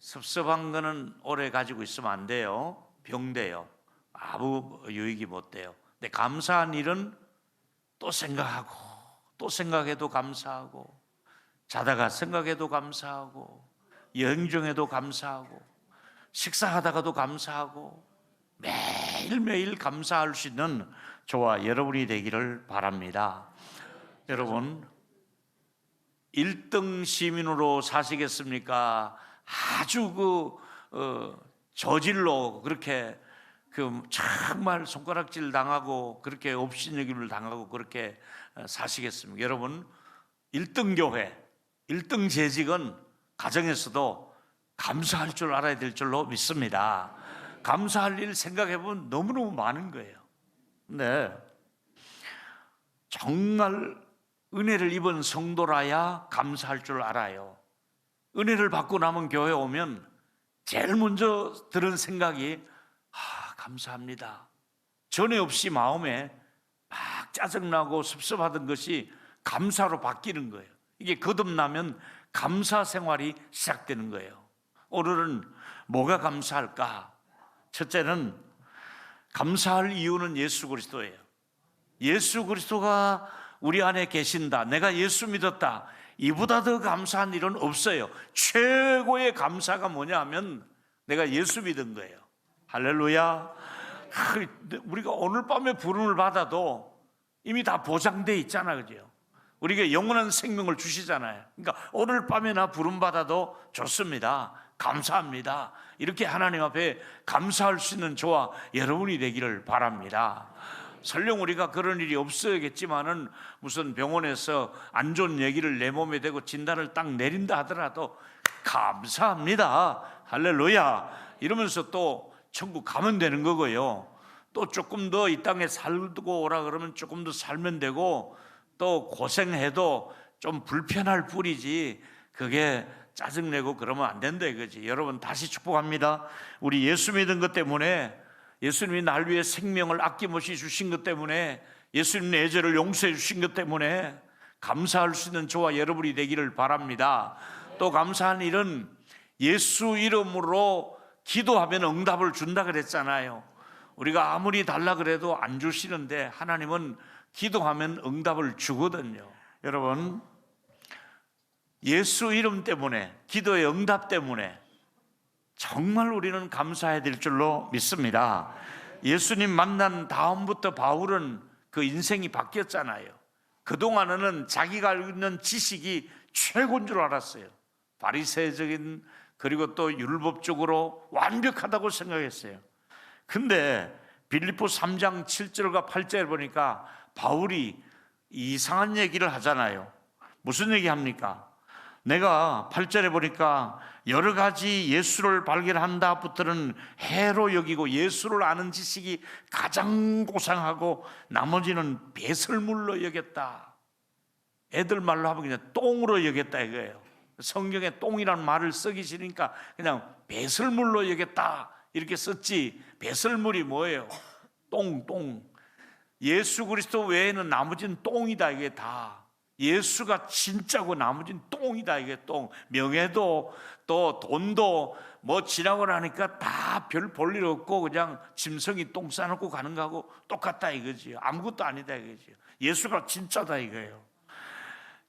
섭섭한 거는 오래 가지고 있으면 안 돼요. 병돼요. 아무 유익이 못 돼요. 근데 감사한 일은 또 생각하고 또 생각해도 감사하고, 자다가 생각해도 감사하고, 여행 중에도 감사하고, 식사하다가도 감사하고, 매일매일 감사할 수 있는 저와 여러분이 되기를 바랍니다. 여러분, 1등 시민으로 사시겠습니까? 아주 저질로 그렇게 정말 손가락질 당하고 그렇게 업신여김을 당하고 그렇게 사시겠습니까? 여러분, 1등 교회, 1등 재직은 가정에서도 감사할 줄 알아야 될 줄로 믿습니다. 감사할 일 생각해보면 너무너무 많은 거예요. 근데 정말 은혜를 입은 성도라야 감사할 줄 알아요. 은혜를 받고 남은 교회 오면 제일 먼저 드는 생각이 감사합니다. 전에 없이 마음에 막 짜증나고 섭섭하던 것이 감사로 바뀌는 거예요. 이게 거듭나면 감사 생활이 시작되는 거예요. 오늘은 뭐가 감사할까? 첫째는 감사할 이유는 예수 그리스도예요. 예수 그리스도가 우리 안에 계신다, 내가 예수 믿었다, 이보다 더 감사한 일은 없어요. 최고의 감사가 뭐냐 하면 내가 예수 믿은 거예요. 할렐루야. 우리가 오늘 밤에 부름을 받아도 이미 다 보장돼 있잖아, 그죠? 우리가 영원한 생명을 주시잖아요. 그러니까 오늘 밤에 나 부름 받아도 좋습니다, 감사합니다, 이렇게 하나님 앞에 감사할 수 있는 저와 여러분이 되기를 바랍니다. 설령 우리가 그런 일이 없어야겠지만은 무슨 병원에서 안 좋은 얘기를 내 몸에 대고 진단을 딱 내린다 하더라도 감사합니다, 할렐루야, 이러면서 또 천국 가면 되는 거고요. 또 조금 더 이 땅에 살고 오라 그러면 조금 더 살면 되고, 또 고생해도 좀 불편할 뿐이지 그게 짜증내고 그러면 안 된다 이거지. 여러분, 다시 축복합니다. 우리 예수 믿은 것 때문에, 예수님이 날 위해 생명을 아낌없이 주신 것 때문에, 예수님 내 죄를 용서해 주신 것 때문에 감사할 수 있는 저와 여러분이 되기를 바랍니다. 또 감사한 일은 예수 이름으로 기도하면 응답을 준다 그랬잖아요. 우리가 아무리 달라 그래도 안 주시는데 하나님은 기도하면 응답을 주거든요. 여러분, 예수 이름 때문에, 기도의 응답 때문에 정말 우리는 감사해야 될 줄로 믿습니다. 예수님 만난 다음부터 바울은 그 인생이 바뀌었잖아요. 그동안은 자기가 알고 있는 지식이 최고인 줄 알았어요. 바리새적인, 그리고 또 율법적으로 완벽하다고 생각했어요. 근데 빌립보 3장 7절과 8절을 보니까 바울이 이상한 얘기를 하잖아요. 무슨 얘기 합니까? 내가 8절에 보니까 여러 가지 예수를 발견한다부터는 해로 여기고 예수를 아는 지식이 가장 고상하고 나머지는 배설물로 여겼다. 애들 말로 하면 그냥 똥으로 여겼다 이거예요. 성경에 똥이라는 말을 쓰기 싫으니까 그냥 배설물로 여겼다 이렇게 썼지, 배설물이 뭐예요? 똥. 예수 그리스도 외에는 나머지는 똥이다. 이게 다 예수가 진짜고 나머지는 똥이다. 이게 똥. 명예도 또 돈도 뭐 지나고 나니까 다 별 볼 일 없고 그냥 짐승이 똥 싸놓고 가는 거하고 똑같다 이거지. 아무것도 아니다 이거지. 예수가 진짜다 이거예요.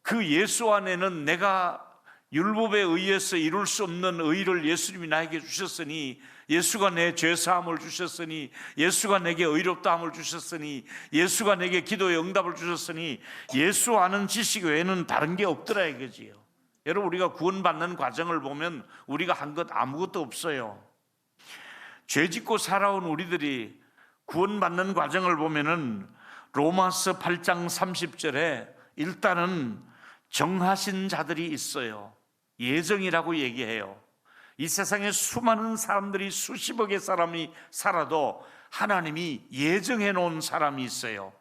그 예수 안에는 내가 율법에 의해서 이룰 수 없는 의를 예수님이 나에게 주셨으니, 예수가 내 죄사함을 주셨으니, 예수가 내게 의롭다함을 주셨으니, 예수가 내게 기도의 응답을 주셨으니 예수 아는 지식 외에는 다른 게 없더라 이거지요. 여러분, 우리가 구원받는 과정을 보면 우리가 한 것 아무것도 없어요. 죄 짓고 살아온 우리들이 구원받는 과정을 보면은 로마서 8장 30절에 일단은 정하신 자들이 있어요. 예정이라고 얘기해요. 이 세상에 수많은 사람들이, 수십억의 사람이 살아도 하나님이 예정해 놓은 사람이 있어요.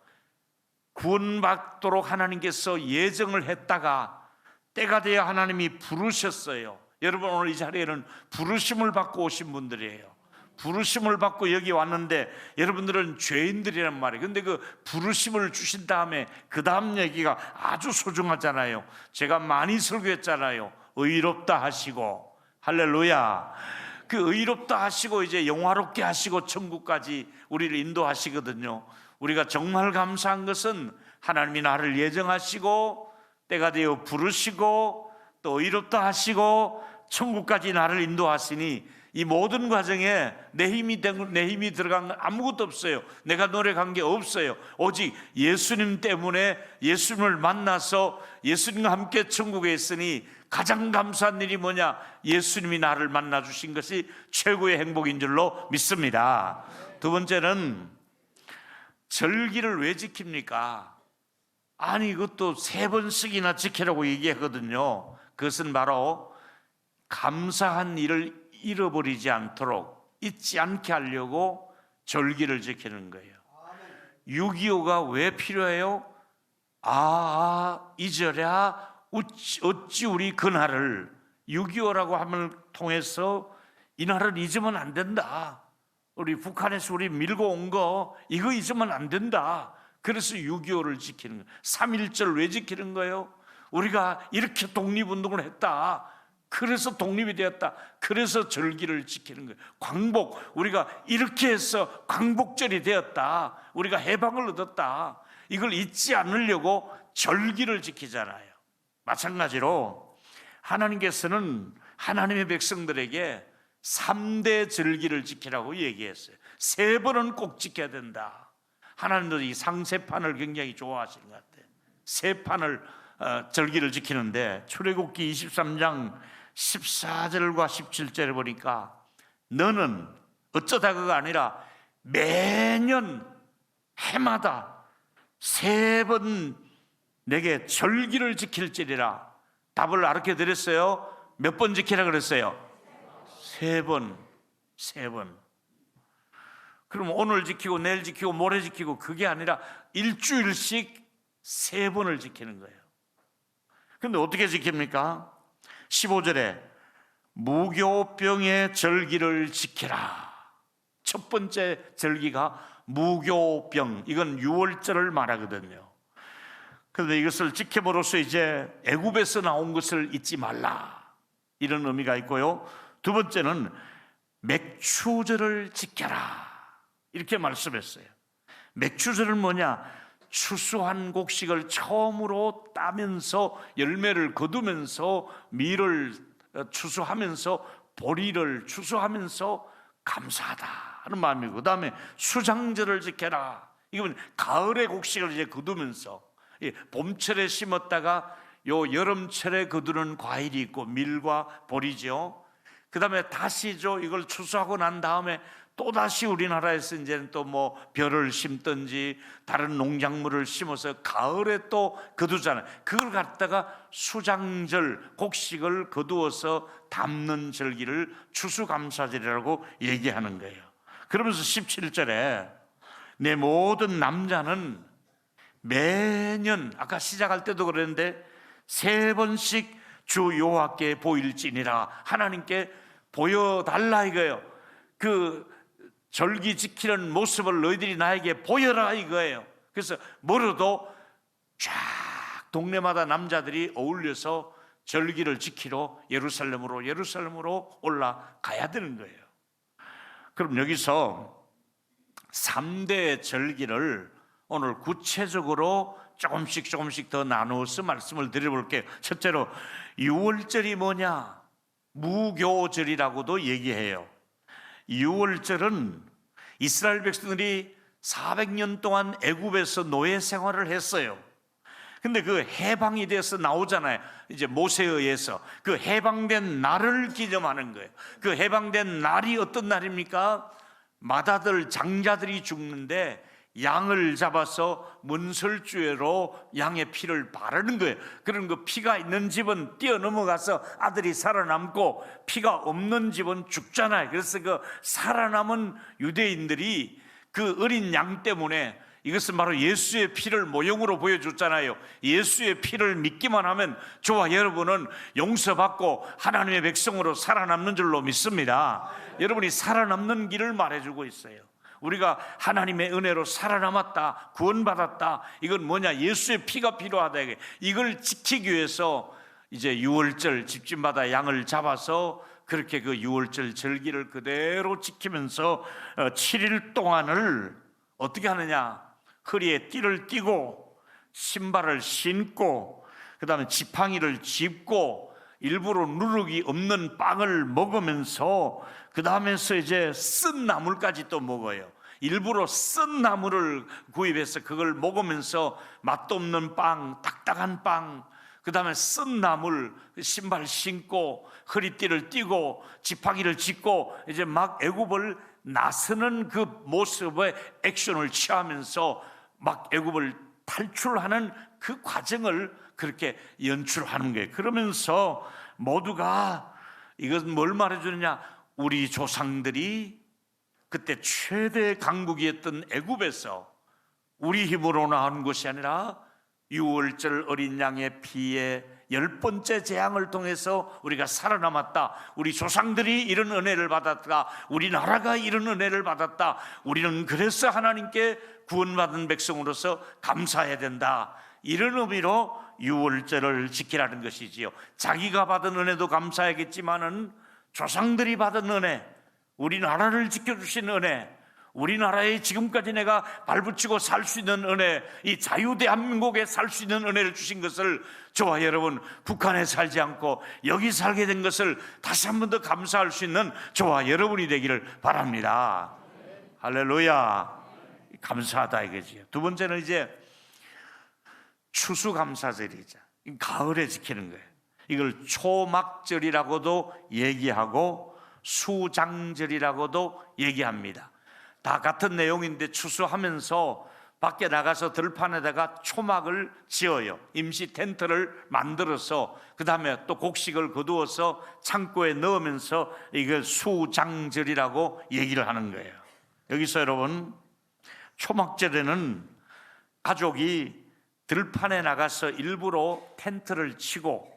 구원받도록 하나님께서 예정을 했다가 때가 되어 하나님이 부르셨어요. 여러분, 오늘 이 자리에는 부르심을 받고 오신 분들이에요. 부르심을 받고 여기 왔는데 여러분들은 죄인들이란 말이에요. 근데 그 부르심을 주신 다음에 그 다음 얘기가 아주 소중하잖아요. 제가 많이 설교했잖아요. 의롭다 하시고 할렐루야. 그 의롭다 하시고 이제 영화롭게 하시고 천국까지 우리를 인도하시거든요. 우리가 정말 감사한 것은 하나님이 나를 예정하시고 때가 되어 부르시고 또 의롭다 하시고 천국까지 나를 인도하시니 이 모든 과정에 내 힘이 들어간 건 아무것도 없어요. 내가 노력한 게 없어요. 오직 예수님 때문에 예수님을 만나서 예수님과 함께 천국에 있으니 가장 감사한 일이 뭐냐? 예수님이 나를 만나 주신 것이 최고의 행복인 줄로 믿습니다. 두 번째는 절기를 왜 지킵니까? 아니 이것도 3번씩이나 지키라고 얘기하거든요. 그것은 바로 감사한 일을 잃어버리지 않도록, 잊지 않게 하려고 절기를 지키는 거예요. 6.25가 왜 필요해요? 잊어랴 어찌 우리 그날을 6.25라고 함을 통해서 이 날을 잊으면 안 된다. 우리 북한에서 우리 밀고 온 거 이거 잊으면 안 된다. 그래서 6.25를 지키는 거예요. 3.1절 왜 지키는 거예요? 우리가 이렇게 독립운동을 했다. 그래서 독립이 되었다. 그래서 절기를 지키는 거예요. 광복, 우리가 이렇게 해서 광복절이 되었다. 우리가 해방을 얻었다. 이걸 잊지 않으려고 절기를 지키잖아요. 마찬가지로 하나님께서는 하나님의 백성들에게 3대 절기를 지키라고 얘기했어요. 3번은 꼭 지켜야 된다. 하나님도 이 상세판을 굉장히 좋아하시는 것 같아요. 세 판을 절기를 지키는데 출애굽기 23장 14절과 17절에 보니까 너는 어쩌다가가 아니라 매년 해마다 3번 내게 절기를 지킬지리라. 답을 알게 드렸어요. 몇 번 지키라 그랬어요? 3번. 그럼 오늘 지키고 내일 지키고 모레 지키고 그게 아니라 일주일씩 3번을 지키는 거예요. 그런데 어떻게 지킵니까? 15절에 무교병의 절기를 지키라. 첫 번째 절기가 무교병, 이건 유월절을 말하거든요. 그런데 이것을 지킴으로써 이제 애굽에서 나온 것을 잊지 말라, 이런 의미가 있고요. 두 번째는 맥추절을 지켜라, 이렇게 말씀했어요. 맥추절은 뭐냐? 추수한 곡식을 처음으로 따면서 열매를 거두면서 밀을 추수하면서 보리를 추수하면서 감사하다 하는 마음이고, 그 다음에 수장절을 지켜라. 이건 가을의 곡식을 이제 거두면서, 봄철에 심었다가 요 여름철에 거두는 과일이 있고 밀과 보리죠. 그 다음에 다시죠, 이걸 추수하고 난 다음에 또다시 우리나라에서 이제는 또 뭐 벼를 심든지 다른 농작물을 심어서 가을에 또 거두잖아요. 그걸 갖다가 수장절, 곡식을 거두어서 담는 절기를 추수감사절이라고 얘기하는 거예요. 그러면서 17절에 내 모든 남자는 매년, 아까 시작할 때도 그랬는데 3번씩 주 여호와께 보일지니라, 하나님께 보여달라 이거예요. 그 절기 지키는 모습을 너희들이 나에게 보여라 이거예요. 그래서 멀어도 쫙 동네마다 남자들이 어울려서 절기를 지키러 예루살렘으로 올라가야 되는 거예요. 그럼 여기서 3대 절기를 오늘 구체적으로 조금씩 더 나누어서 말씀을 드려볼게요. 첫째로 유월절이 뭐냐? 무교절이라고도 얘기해요. 유월절은 이스라엘 백성들이 400년 동안 애굽에서 노예 생활을 했어요. 근데 그 해방이 돼서 나오잖아요. 이제 모세에 의해서 그 해방된 날을 기념하는 거예요. 그 해방된 날이 어떤 날입니까? 맏아들 장자들이 죽는데 양을 잡아서 문설주회로 양의 피를 바르는 거예요. 그런 그 피가 있는 집은 뛰어넘어가서 아들이 살아남고 피가 없는 집은 죽잖아요. 그래서 그 살아남은 유대인들이 그 어린 양 때문에, 이것은 바로 예수의 피를 모형으로 보여줬잖아요. 예수의 피를 믿기만 하면 저와 여러분은 용서받고 하나님의 백성으로 살아남는 줄로 믿습니다. 여러분이 살아남는 길을 말해주고 있어요. 우리가 하나님의 은혜로 살아남았다, 구원받았다, 이건 뭐냐? 예수의 피가 필요하다. 이걸 지키기 위해서 이제 유월절 집집마다 양을 잡아서 그렇게 그 유월절 절기를 그대로 지키면서 7일 동안을 어떻게 하느냐? 허리에 띠를 띠고 신발을 신고 그 다음에 지팡이를 짚고 일부러 누룩이 없는 빵을 먹으면서 그 다음에서 이제 쓴 나물까지 또 먹어요. 일부러 쓴 나물을 구입해서 그걸 먹으면서 맛도 없는 빵, 딱딱한 빵, 그 다음에 쓴 나물, 신발 신고 허리띠를 띠고 지팡이를 짚고 이제 막 애굽을 나서는 그 모습의 액션을 취하면서 막 애굽을 탈출하는 그 과정을 그렇게 연출하는 거예요. 그러면서 모두가 이것은 뭘 말해주느냐? 우리 조상들이 그때 최대 강국이었던 애굽에서 우리 힘으로 나온 것이 아니라 유월절 어린 양의 피에 10번째 재앙을 통해서 우리가 살아남았다. 우리 조상들이 이런 은혜를 받았다. 우리나라가 이런 은혜를 받았다. 우리는 그래서 하나님께 구원받은 백성으로서 감사해야 된다. 이런 의미로 유월절을 지키라는 것이지요. 자기가 받은 은혜도 감사하겠지만은 조상들이 받은 은혜, 우리나라를 지켜주신 은혜, 우리나라에 지금까지 내가 발붙이고 살 수 있는 은혜, 이 자유대한민국에 살 수 있는 은혜를 주신 것을 저와 여러분 북한에 살지 않고 여기 살게 된 것을 다시 한 번 더 감사할 수 있는 저와 여러분이 되기를 바랍니다. 할렐루야. 감사하다 이거지요. 두 번째는 이제 추수감사절이죠. 가을에 지키는 거예요. 이걸 초막절이라고도 얘기하고 수장절이라고도 얘기합니다. 다 같은 내용인데 추수하면서 밖에 나가서 들판에다가 초막을 지어요. 임시 텐트를 만들어서 그 다음에 또 곡식을 거두어서 창고에 넣으면서 이걸 수장절이라고 얘기를 하는 거예요. 여기서 여러분 초막절에는 가족이 들판에 나가서 일부러 텐트를 치고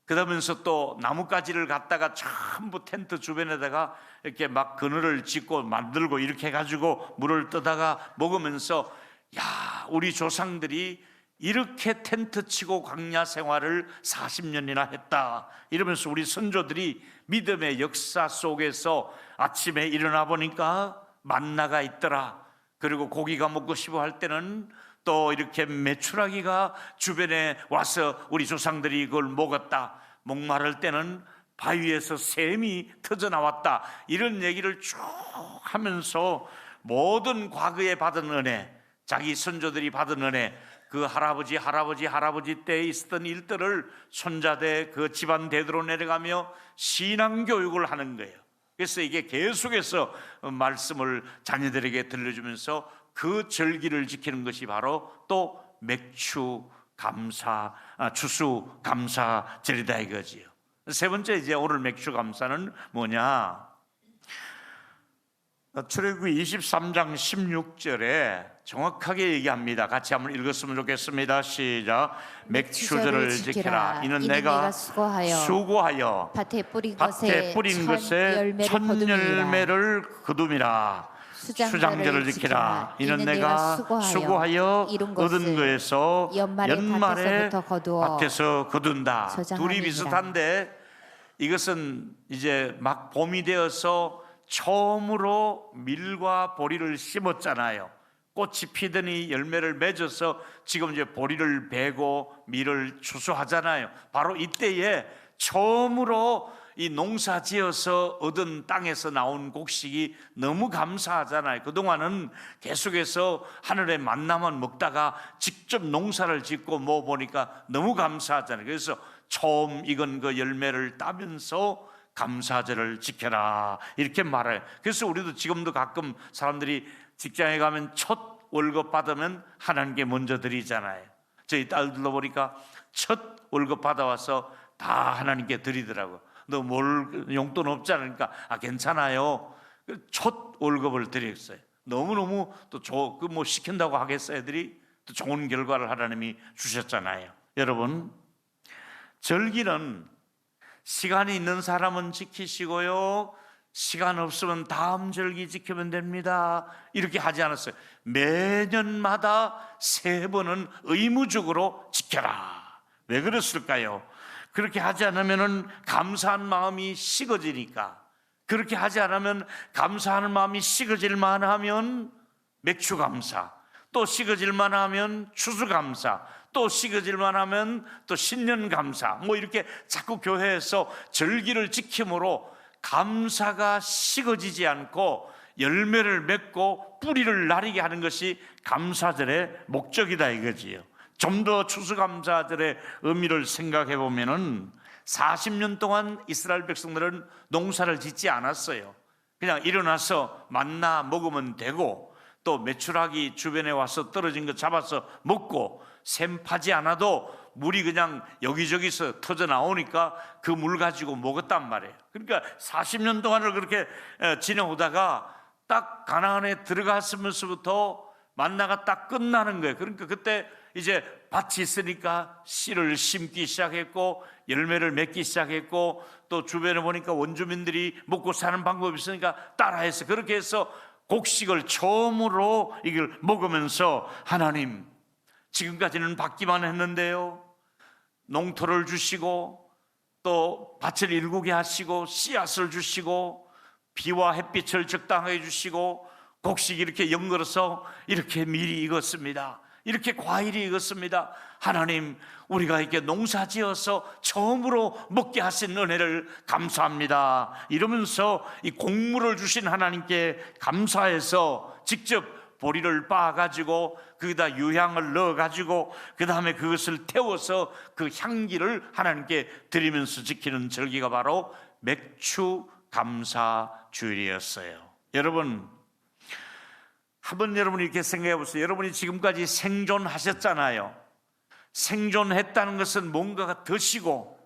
그러면서 또 나뭇가지를 갖다가 전부 텐트 주변에다가 이렇게 막 그늘을 짓고 만들고 이렇게 해가지고 물을 떠다가 먹으면서 야, 우리 조상들이 이렇게 텐트 치고 광야 생활을 40년이나 했다 이러면서 우리 선조들이 믿음의 역사 속에서 아침에 일어나 보니까 만나가 있더라. 그리고 고기가 먹고 싶어 할 때는 또 이렇게 메추라기가 주변에 와서 우리 조상들이 이걸 먹었다. 목마를 때는 바위에서 샘이 터져 나왔다. 이런 얘기를 쭉 하면서 모든 과거에 받은 은혜, 자기 선조들이 받은 은혜, 그 할아버지 때에 있었던 일들을 손자대 그 집안 대대로 내려가며 신앙교육을 하는 거예요. 그래서 이게 계속해서 말씀을 자녀들에게 들려주면서 그 절기를 지키는 것이 바로 또 맥추 감사, 추수 감사절이다 이거지요. 세 번째 이제 오늘 맥추 감사는 뭐냐? 출애굽기 23장 16절에 정확하게 얘기합니다. 같이 한번 읽었으면 좋겠습니다. 시작. 맥추절을 지키라. 이는 내가 수고하여 밭에 뿌린 것에 첫 열매를 거둠이라. 수장절을 지키라. 이는 내가 수고하여 얻은 것에서 연말에 밭에서 거둔다. 둘이 비슷한데 이것은 이제 막 봄이 되어서 처음으로 밀과 보리를 심었잖아요. 꽃이 피더니 열매를 맺어서 지금 이제 보리를 베고 밀을 추수하잖아요. 바로 이때에 처음으로 이 농사 지어서 얻은 땅에서 나온 곡식이 너무 감사하잖아요. 그동안은 계속해서 하늘의 만나만 먹다가 직접 농사를 짓고 먹어보니까 너무 감사하잖아요. 그래서 처음 익은 그 열매를 따면서 감사절을 지켜라 이렇게 말해요. 그래서 우리도 지금도 가끔 사람들이 직장에 가면 첫 월급 받으면 하나님께 먼저 드리잖아요. 저희 딸들도 보니까 첫 월급 받아와서 다 하나님께 드리더라고요. 너 뭘 용돈 없지 않으니까 괜찮아요. 첫 월급을 드렸어요. 너무너무 또 그 뭐 시킨다고 하겠어요. 애들이 또 좋은 결과를 하나님이 주셨잖아요. 여러분 절기는 시간이 있는 사람은 지키시고요, 시간 없으면 다음 절기 지키면 됩니다 이렇게 하지 않았어요. 매년마다 3번은 의무적으로 지켜라. 왜 그랬을까요? 그렇게 하지 않으면 감사한 마음이 식어지니까, 그렇게 하지 않으면 감사하는 마음이 식어질 만하면 맥추감사, 또 식어질 만하면 추수감사, 또 식어질 만하면 또 신년감사, 뭐 이렇게 자꾸 교회에서 절기를 지킴으로 감사가 식어지지 않고 열매를 맺고 뿌리를 나리게 하는 것이 감사절의 목적이다 이거지요. 좀 더 추수감사절의 의미를 생각해 보면은 40년 동안 이스라엘 백성들은 농사를 짓지 않았어요. 그냥 일어나서 만나 먹으면 되고, 또 메추라기 주변에 와서 떨어진 거 잡아서 먹고, 샘 파지 않아도 물이 그냥 여기저기서 터져 나오니까 그 물 가지고 먹었단 말이에요. 그러니까 40년 동안을 그렇게 지내오다가 딱 가나안에 들어갔으면서부터 만나가 딱 끝나는 거예요. 그러니까 그때 이제 밭이 있으니까 씨를 심기 시작했고 열매를 맺기 시작했고, 또 주변에 보니까 원주민들이 먹고 사는 방법이 있으니까 따라해서 그렇게 해서 곡식을 처음으로 이걸 먹으면서, 하나님 지금까지는 받기만 했는데요, 농토를 주시고 또 밭을 일구게 하시고 씨앗을 주시고 비와 햇빛을 적당하게 주시고 곡식이 이렇게 연걸어서 이렇게 밀이 익었습니다, 이렇게 과일이 익었습니다. 하나님, 우리가 이렇게 농사지어서 처음으로 먹게 하신 은혜를 감사합니다. 이러면서 이 곡물을 주신 하나님께 감사해서 직접 보리를 빻아가지고 거기다 유향을 넣어가지고 그 다음에 그것을 태워서 그 향기를 하나님께 드리면서 지키는 절기가 바로 맥추감사주일이었어요. 여러분, 한번 여러분이 이렇게 생각해 보세요. 여러분이 지금까지 생존하셨잖아요. 생존했다는 것은 뭔가가 드시고,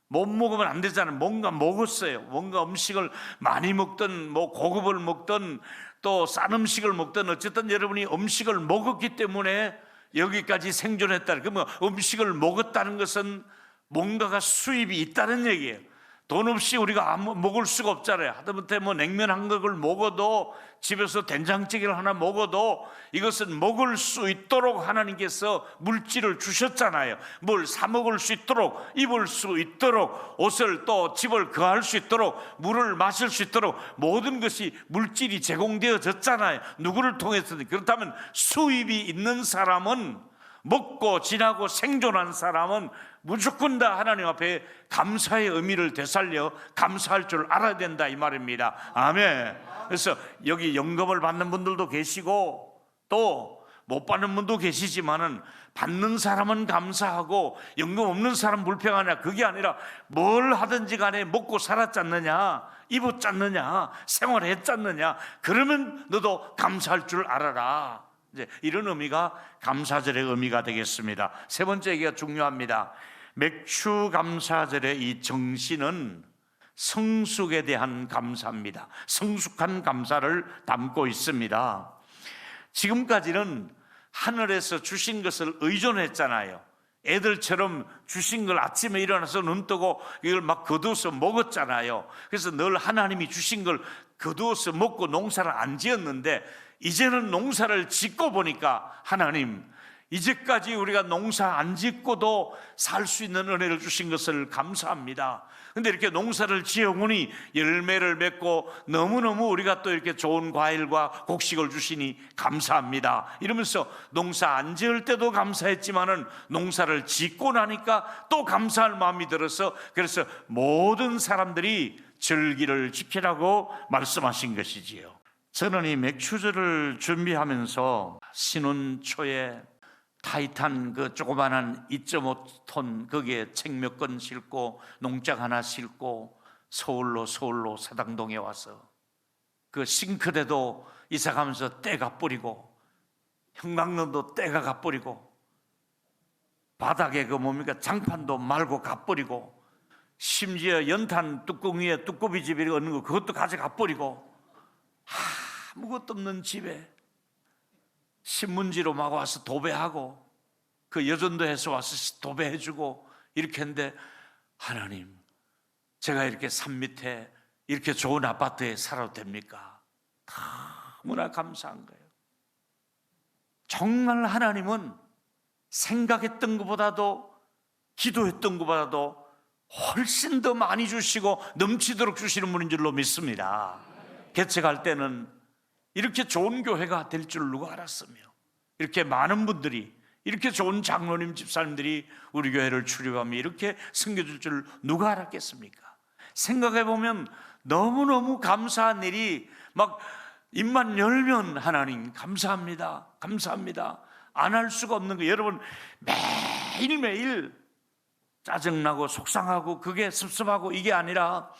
못 먹으면 안 되잖아요. 뭔가 먹었어요. 뭔가 음식을 많이 먹든 뭐 고급을 먹든 또 싼 음식을 먹든 어쨌든 여러분이 음식을 먹었기 때문에 여기까지 생존했다. 그러면 음식을 먹었다는 것은 뭔가가 수입이 있다는 얘기예요. 돈 없이 우리가 먹을 수가 없잖아요. 하다못해 뭐 냉면 한 그릇을 먹어도, 집에서 된장찌개를 하나 먹어도 이것은 먹을 수 있도록 하나님께서 물질을 주셨잖아요. 뭘 사 먹을 수 있도록, 입을 수 있도록, 옷을 또 집을 거할 수 있도록, 물을 마실 수 있도록 모든 것이 물질이 제공되어졌잖아요. 누구를 통해서든. 그렇다면 수입이 있는 사람은, 먹고 지나고 생존한 사람은 무조건 다 하나님 앞에 감사의 의미를 되살려 감사할 줄 알아야 된다 이 말입니다. 아멘. 그래서 여기 연금을 받는 분들도 계시고 또 못 받는 분도 계시지만은, 받는 사람은 감사하고 연금 없는 사람 불평하냐, 그게 아니라 뭘 하든지 간에 먹고 살았잖느냐, 입었잖느냐, 생활했잖느냐, 그러면 너도 감사할 줄 알아라. 이제 이런 의미가 감사절의 의미가 되겠습니다. 세 번째 얘기가 중요합니다. 맥추감사절의 이 정신은 성숙에 대한 감사입니다. 성숙한 감사를 담고 있습니다. 지금까지는 하늘에서 주신 것을 의존했잖아요. 애들처럼 주신 걸 아침에 일어나서 눈 뜨고 이걸 막 거두어서 먹었잖아요. 그래서 늘 하나님이 주신 걸 거두어서 먹고 농사를 안 지었는데, 이제는 농사를 짓고 보니까 하나님, 이제까지 우리가 농사 안 짓고도 살 수 있는 은혜를 주신 것을 감사합니다. 근데 이렇게 농사를 지어보니 열매를 맺고 너무너무 우리가 또 이렇게 좋은 과일과 곡식을 주시니 감사합니다. 이러면서 농사 안 지을 때도 감사했지만은 농사를 짓고 나니까 또 감사할 마음이 들어서, 그래서 모든 사람들이 절기를 지키라고 말씀하신 것이지요. 저는 이 맥추절을 준비하면서 신혼 초에 타이탄 그 조그만한 2.5톤 거기에 책 몇 권 싣고 농장 하나 싣고 서울로 사당동에 와서 그 싱크대도 이사 가면서 때가 뿌리고, 형광등도 때가 가뿌리고, 바닥에 그 뭡니까 장판도 말고 가뿌리고, 심지어 연탄 뚜껑 위에 뚜껑이집에 얻는 거 그것도 가져가 뿌리고, 아무것도 없는 집에 신문지로 막 와서 도배하고, 그 여전도에서 와서 도배해주고 이렇게 했는데, 하나님, 제가 이렇게 산 밑에 이렇게 좋은 아파트에 살아도 됩니까? 너무나 감사한 거예요. 정말 하나님은 생각했던 것보다도, 기도했던 것보다도 훨씬 더 많이 주시고 넘치도록 주시는 분인 줄로 믿습니다. 개척할 때는 이렇게 좋은 교회가 될 줄 누가 알았으며, 이렇게 많은 분들이, 이렇게 좋은 장로님 집사님들이 우리 교회를 출입하며 이렇게 섬겨줄 줄 누가 알았겠습니까? 생각해 보면 너무너무 감사한 일이 막 입만 열면 하나님 감사합니다, 감사합니다 안 할 수가 없는 거예요. 여러분, 매일매일 짜증나고 속상하고 그게 섭섭하고 이게 아니라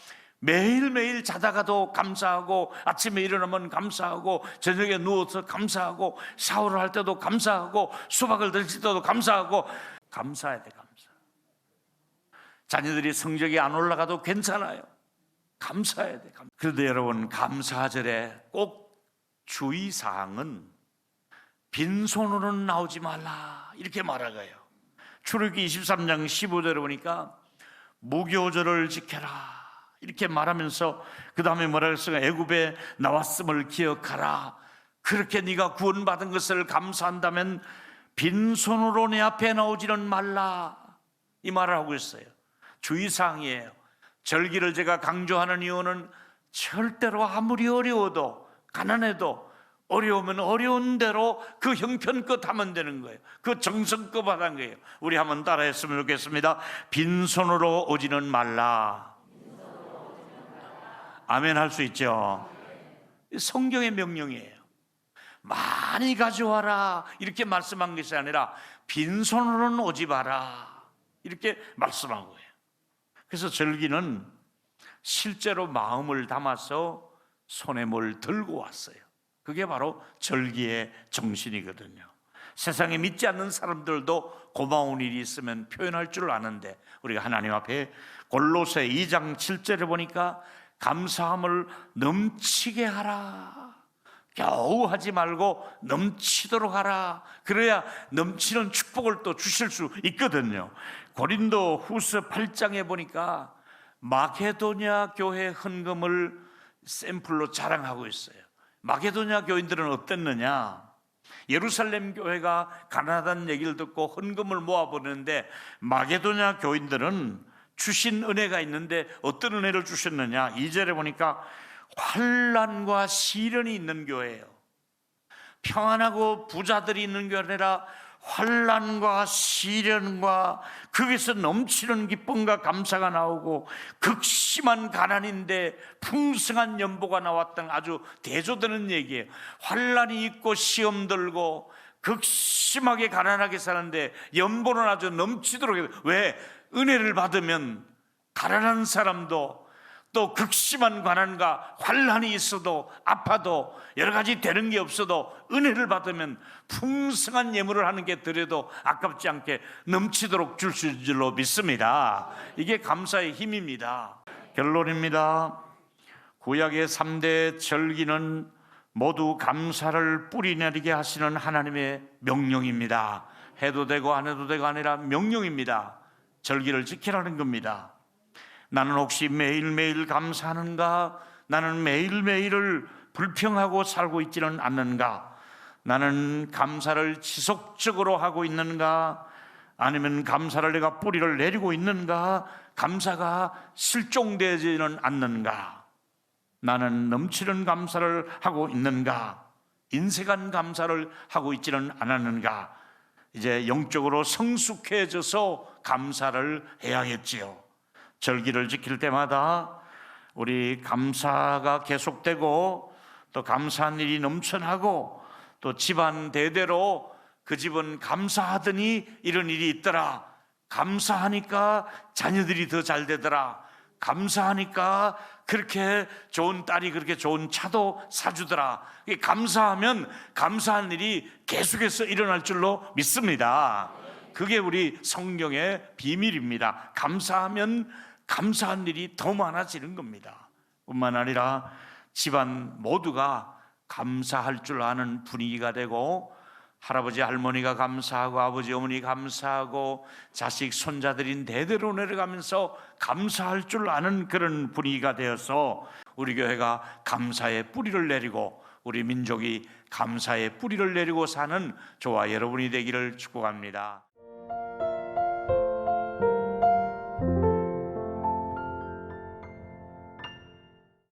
매일매일 자다가도 감사하고, 아침에 일어나면 감사하고, 저녁에 누워서 감사하고, 샤워를 할 때도 감사하고, 수박을 들칠 때도 감사하고, 감사해야 돼. 감사. 자녀들이 성적이 안 올라가도 괜찮아요. 감사해야 돼. 그런데 여러분, 감사절에 꼭 주의사항은 빈손으로는 나오지 말라 이렇게 말하고요. 출애굽기 23장 15절에 보니까 무교절을 지켜라 이렇게 말하면서 그 다음에 뭐라 그랬어요? 애굽에 나왔음을 기억하라. 그렇게 네가 구원받은 것을 감사한다면 빈손으로 내 앞에 나오지는 말라 이 말을 하고 있어요. 주의사항이에요. 절기를 제가 강조하는 이유는 절대로 아무리 어려워도, 가난해도 어려우면 어려운 대로 그 형편껏 하면 되는 거예요. 그 정성껏 하는 거예요. 우리 한번 따라했으면 좋겠습니다. 빈손으로 오지는 말라. 아멘 할 수 있죠? 성경의 명령이에요. 많이 가져와라 이렇게 말씀한 것이 아니라 빈손으로는 오지 마라 이렇게 말씀한 거예요. 그래서 절기는 실제로 마음을 담아서 손에 뭘 들고 왔어요. 그게 바로 절기의 정신이거든요. 세상에 믿지 않는 사람들도 고마운 일이 있으면 표현할 줄 아는데, 우리가 하나님 앞에 골로새 2장 7절에 보니까 감사함을 넘치게 하라. 겨우 하지 말고 넘치도록 하라. 그래야 넘치는 축복을 또 주실 수 있거든요. 고린도 후서 8장에 보니까 마게도냐 교회 헌금을 샘플로 자랑하고 있어요. 마게도냐 교인들은 어땠느냐? 예루살렘 교회가 가난하다는 얘기를 듣고 헌금을 모아보는데, 마게도냐 교인들은 주신 은혜가 있는데 어떤 은혜를 주셨느냐? 2절에 보니까 환난과 시련이 있는 교회예요. 평안하고 부자들이 있는 교회가 아니라 환난과 시련과 거기서 넘치는 기쁨과 감사가 나오고, 극심한 가난인데 풍성한 연보가 나왔던 아주 대조되는 얘기예요. 환난이 있고 시험 들고 극심하게 가난하게 사는데 연보는 아주 넘치도록 해요. 왜? 은혜를 받으면 가난한 사람도 또 극심한 가난과 환난이 있어도 아파도 여러 가지 되는 게 없어도 은혜를 받으면 풍성한 예물을 하는 게 드려도 아깝지 않게 넘치도록 줄 수 있는 줄로 믿습니다. 이게 감사의 힘입니다. 결론입니다. 구약의 3대 절기는 모두 감사를 뿌리내리게 하시는 하나님의 명령입니다. 해도 되고 안 해도 되고 아니라 명령입니다. 절기를 지키라는 겁니다. 나는 혹시 매일매일 감사하는가? 나는 매일매일을 불평하고 살고 있지는 않는가? 나는 감사를 지속적으로 하고 있는가? 아니면 감사를 내가 뿌리를 내리고 있는가? 감사가 실종되지는 않는가? 나는 넘치는 감사를 하고 있는가? 인색한 감사를 하고 있지는 않았는가? 이제 영적으로 성숙해져서 감사를 해야겠지요. 절기를 지킬 때마다 우리 감사가 계속되고 또 감사한 일이 넘쳐나고, 또 집안 대대로 그 집은 감사하더니 이런 일이 있더라, 감사하니까 자녀들이 더 잘 되더라, 감사하니까 그렇게 좋은 딸이 그렇게 좋은 차도 사주더라. 감사하면 감사한 일이 계속해서 일어날 줄로 믿습니다. 그게 우리 성경의 비밀입니다. 감사하면 감사한 일이 더 많아지는 겁니다. 뿐만 아니라 집안 모두가 감사할 줄 아는 분위기가 되고, 할아버지 할머니가 감사하고 아버지 어머니 감사하고 자식 손자들인 대대로 내려가면서 감사할 줄 아는 그런 분위기가 되어서 우리 교회가 감사의 뿌리를 내리고 우리 민족이 감사의 뿌리를 내리고 사는 저와 여러분이 되기를 축복합니다.